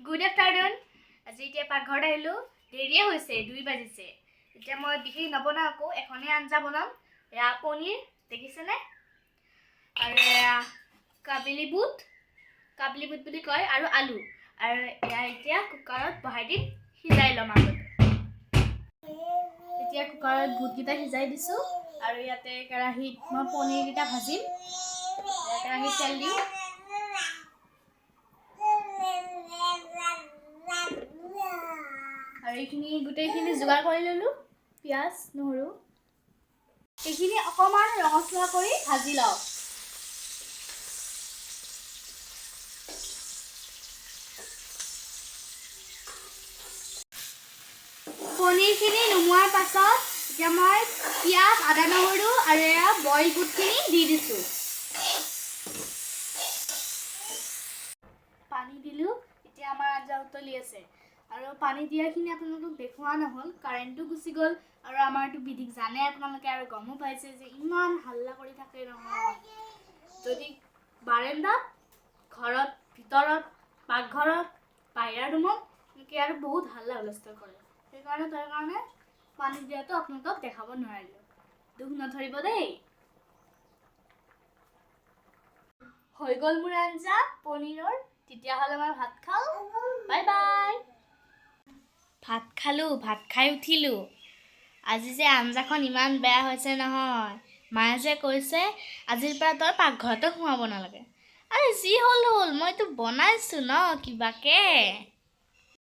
Good afternoon. আজি এতিয়া পাকঘৰত আহিলোঁ, দেৰিয়ে হৈছে, 2 বাজিছে। এতিয়া মই বিশেষ নবনাওঁ, আকৌ এখনেই আঞ্জা বনাম। এয়া পনীৰ দেখিছেনে, আৰু এয়া কাবেলি বুট বুলি কয়, আৰু আলু। আৰু এয়া এতিয়া কুকাৰত বহাই দিম, সিজাই ল'ম আগতে। এতিয়া কুকাৰত বুটকেইটা সিজাই দিছোঁ, আৰু ইয়াতে কেৰাহীত মই পনীৰকেইটা ভাজিম। কেৰাহীত তেল দিওঁ। আৰু এইখিনি গোটেইখিনি যোগাৰ কৰি ল'লোঁ, পিঁয়াজ নহৰু এইখিনি অকণমান ৰঙচুৱা কৰি ভাজি লওঁ। পনীৰখিনি নুমোৱাৰ পাছত এতিয়া মই পিঁয়াজ আদা নহৰু আৰু এয়া বইল বুটখিনি দি দিছোঁ। পানী দিলোঁ, এতিয়া আমাৰ আঞ্জা উতলি আছে। আৰু পানী দিয়াখিনি আপোনালোকক দেখুওৱা নহ'ল, কাৰেণ্টটো গুচি গ'ল। আৰু আমাৰতো বিধিক জানে আপোনালোকে, আৰু গমো পাইছে যে ইমান হাল্লা কৰি থাকে নহয়। যদি বাৰান্দাত, ঘৰত, ভিতৰত, পাকঘৰত, বাহিৰা ৰুমত এনেকৈ আৰু বহুত হাল্লা হুলস্থুল কৰে। সেইকাৰণে পানী দিয়াটো আপোনালোকক দেখাব নোৱাৰিলোঁ, দুখ নধৰিব দেই। হৈ গ'ল মোৰ আঞ্জা পনীৰৰ। তেতিয়াহ'লে মই ভাত খাওঁ, বাই বাই। ভাত খালোঁ, ভাত খাই উঠিলোঁ। আজি যে আঞ্জাখন ইমান বেয়া হৈছে নহয়। মায়ে যে কৈছে আজিৰ পৰা তই পাকঘৰতে সোমাব নালাগে। আৰে যি হ'ল, মইতো বনাইছোঁ ন কিবাকে।